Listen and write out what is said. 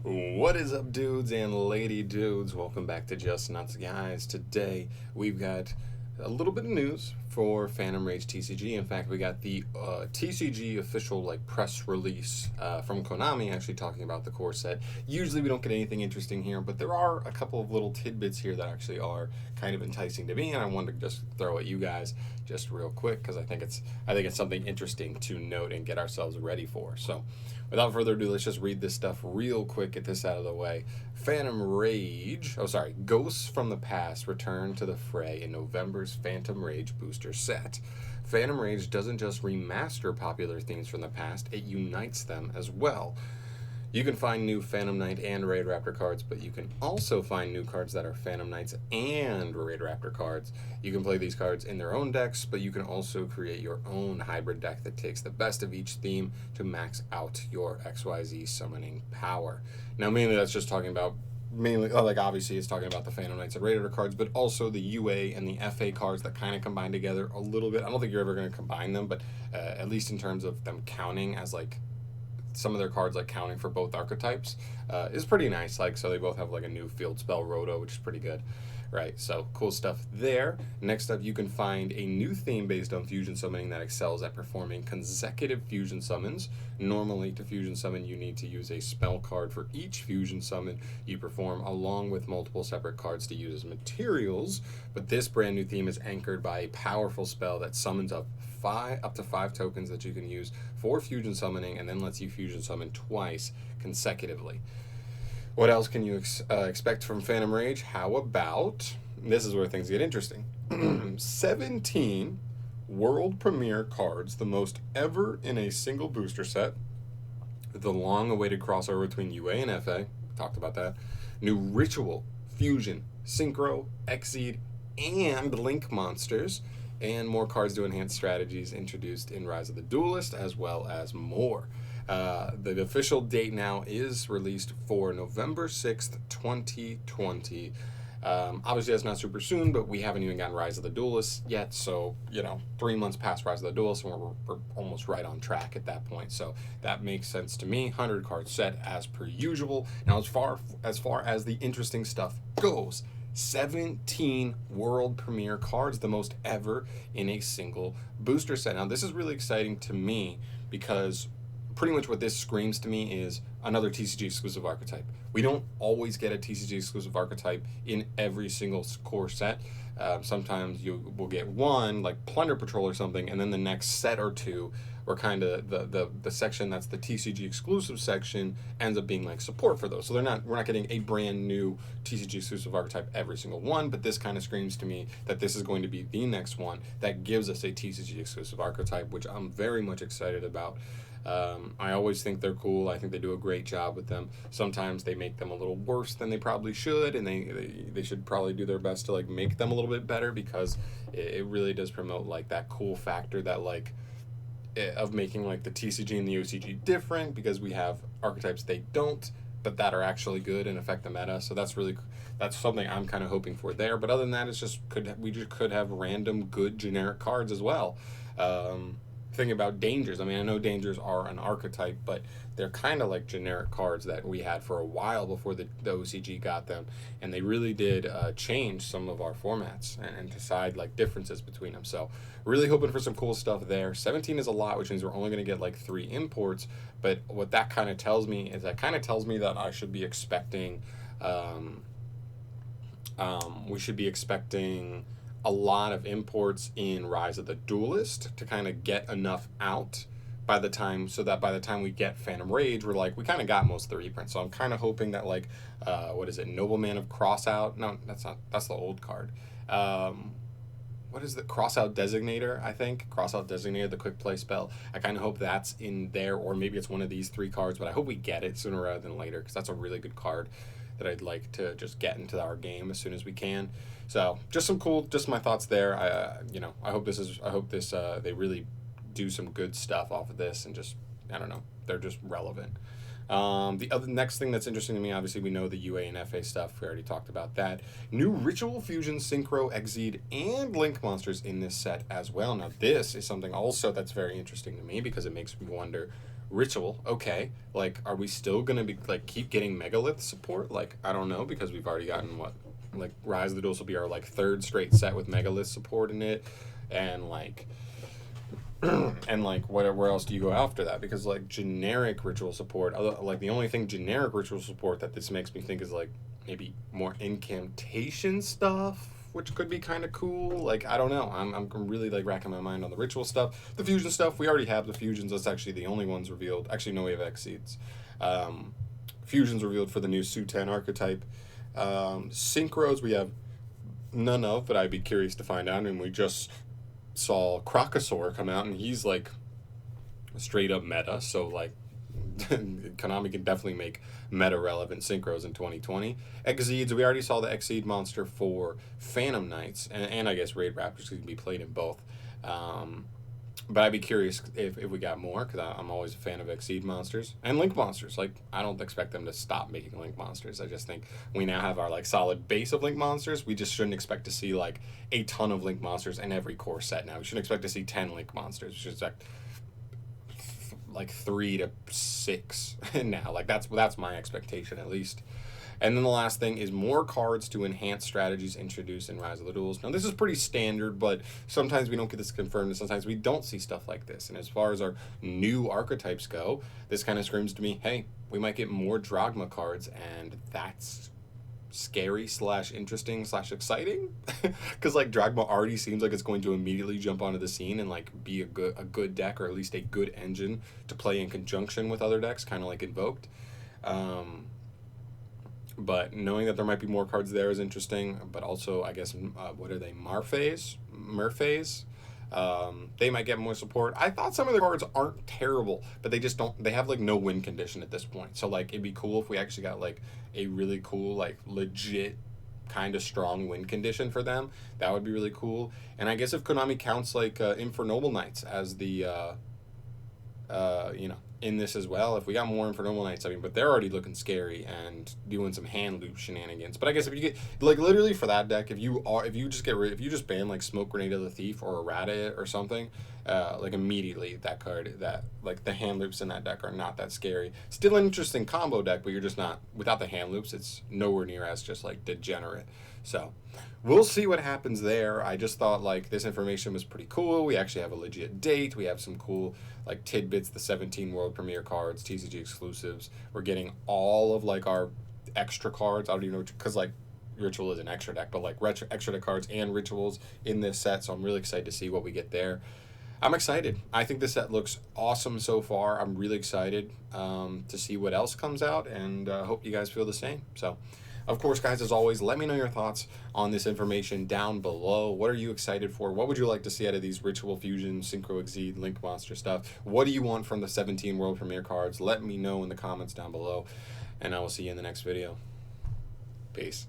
What is up, dudes and lady dudes? Welcome back to Just Nuts, guys. Today we've got a little bit of news for Phantom Rage TCG. In fact, we got the TCG official press release from Konami, actually talking about the core set. Usually we don't get anything interesting here, but there are a couple of little tidbits here that actually are kind of enticing to me, and I wanted to just throw at you guys just real quick because I think it's something interesting to note and get ourselves ready for. So, without further ado, let's just read this stuff real quick, get this out of the way. Ghosts from the Past return to the fray in November's Phantom Rage booster set. Phantom Rage doesn't just remaster popular themes from the past, it unites them as well. You can find new Phantom Knight and Raid Raptor cards, but you can also find new cards that are Phantom Knights and Raid Raptor cards. You can play these cards in their own decks, but you can also create your own hybrid deck that takes the best of each theme to max out your XYZ summoning power. Now, mainly that's just talking about obviously it's talking about the Phantom Knights and Raid Raptor cards, but also the UA and the FA cards that kind of combine together a little bit. I don't think you're ever going to combine them, but at least in terms of them counting as some of their cards counting for both archetypes is pretty nice. So they both have a new field spell Roto, which is pretty good, right? So cool stuff there. Next up, you can find a new theme based on fusion summoning that excels at performing consecutive fusion summons. Normally, to fusion summon, you need to use a spell card for each fusion summon you perform, along with multiple separate cards to use as materials. But this brand new theme is anchored by a powerful spell that summons up to 5 tokens that you can use for fusion summoning, and then lets you fusion summon twice consecutively. What else can you expect from Phantom Rage? How about, this is where things get interesting, 17 world premiere cards, the most ever in a single booster set, the long-awaited crossover between UA and FA, talked about that, new Ritual, Fusion, Synchro, Exceed, and Link monsters, and more cards to enhance strategies introduced in Rise of the Duelist, as well as more. The official date now is released for November 6th, 2020. Obviously, that's not super soon, but we haven't even gotten Rise of the Duelist yet, so, 3 months past Rise of the Duelist, and we're almost right on track at that point. So that makes sense to me. 100-card set as per usual. Now, as far as the interesting stuff goes, 17 world premiere cards, the most ever in a single booster set. Now, this is really exciting to me because pretty much what this screams to me is another TCG exclusive archetype. We don't always get a TCG exclusive archetype in every single core set. Sometimes you will get one, like Plunder Patrol or something, and then the next set or two, or kind of the section that's the TCG exclusive section, ends up being support for those. So we're not getting a brand new TCG exclusive archetype every single one, but this kind of screams to me that this is going to be the next one that gives us a TCG exclusive archetype, which I'm very much excited about. I always think they're cool. I think they do a great job with them. Sometimes they make them a little worse than they probably should, and they should probably do their best to make them a little bit better, because it really does promote that cool factor that of making the TCG and the OCG different, because we have archetypes they don't, but that are actually good and affect the meta. So that's something I'm kind of hoping for there. But other than that, we just could have random good generic cards as well. Thing about Dangers, I know Dangers are an archetype, but they're kind of like generic cards that we had for a while before the OCG got them, and they really did change some of our formats and decide differences between them. So really hoping for some cool stuff there. 17 is a lot, which means we're only going to get 3 imports, but what that kind of tells me is that I should be expecting a lot of imports in Rise of the Duelist to kind of get enough out by the time we get Phantom Rage, we kind of got most of the reprints. So I'm kind of hoping that Nobleman of Crossout? No, that's the old card. What is the Crossout Designator? I think Crossout Designator, the quick play spell. I kind of hope that's in there, or maybe it's one of these 3 cards, but I hope we get it sooner rather than later, because that's a really good card that I'd like to just get into our game as soon as we can. So just my thoughts there. I hope they really do some good stuff off of this, and just, I don't know, they're just relevant. The next thing that's interesting to me, obviously we know the UA and FA stuff. We already talked about that. New Ritual, Fusion, Synchro, Exceed, and Link monsters in this set as well. Now this is something also that's very interesting to me, because it makes me wonder, Ritual, okay. Like, are we still gonna be like keep getting Megalith support? Like, I don't know, because we've already gotten what, like Rise of the Duels will be our like third straight set with Megalith support in it, and like and like where else do you go after that? Because like generic ritual support, like the only thing generic ritual support that this makes me think is like maybe more incantation stuff, which could be kind of cool. Like, I don't know. I'm really like racking my mind on the ritual stuff. The fusion stuff, we already have the fusions. That's actually the only ones revealed. Actually, no, we have Exceeds. Fusions revealed for the new Sutan archetype. Synchros we have none of, but I'd be curious to find out. And we just saw Crocosaur come out, and he's like straight up meta. So like, Konami can definitely make meta relevant synchros in 2020. Exceeds, we already saw the Exceed monster for Phantom Knights, and I guess Raid Raptors can be played in both. But I'd be curious if we got more, because I'm always a fan of Exceed monsters and Link monsters. Like, I don't expect them to stop making Link monsters. I just think we now have our like solid base of Link monsters. We just shouldn't expect to see like a ton of Link monsters in every core set now. We shouldn't expect to see 10 Link monsters. We should expect like 3 to 6 now. Like, that's my expectation at least. And then the last thing is more cards to enhance strategies introduced in Rise of the Duels. Now, this is pretty standard, but sometimes we don't get this confirmed, and sometimes we don't see stuff like this. And as far as our new archetypes go, this kind of screams to me, hey, we might get more Drogma cards, and that's scary / interesting / exciting. Because, like, Drogma already seems like it's going to immediately jump onto the scene and, like, be a good deck, or at least a good engine to play in conjunction with other decks, kind of like Invoked. But knowing that there might be more cards there is interesting. But also, I guess, what are they? Murphy's? They might get more support. I thought some of the cards aren't terrible, but they just don't. They have like no win condition at this point. So like, it'd be cool if we actually got like a really cool, like legit, kind of strong win condition for them. That would be really cool. And I guess if Konami counts like Infernoble Knights as the in this as well, if we got more Infernoble Knights, I mean, but they're already looking scary and doing some hand loop shenanigans. But I guess if you get like literally for that deck, if you just ban like Smoke Grenade of the Thief or Errata or something, like immediately that card, that like the hand loops in that deck are not that scary. Still an interesting combo deck, but you're just not, without the hand loops, it's nowhere near as just like degenerate. So we'll see what happens there. I just thought like this information was pretty cool. We actually have a legit date. We have some cool like tidbits, the 17 world premiere cards, TCG exclusives. We're getting all of like our extra cards. I don't even know, because like Ritual is an extra deck, but like extra deck cards and rituals in this set. So I'm really excited to see what we get there. I'm excited. I think this set looks awesome so far. I'm really excited to see what else comes out, and hope you guys feel the same. So, of course, guys, as always, let me know your thoughts on this information down below. What are you excited for? What would you like to see out of these Ritual Fusion, Synchro Exceed, Link Monster stuff? What do you want from the 17 World Premiere cards? Let me know in the comments down below, and I will see you in the next video. Peace.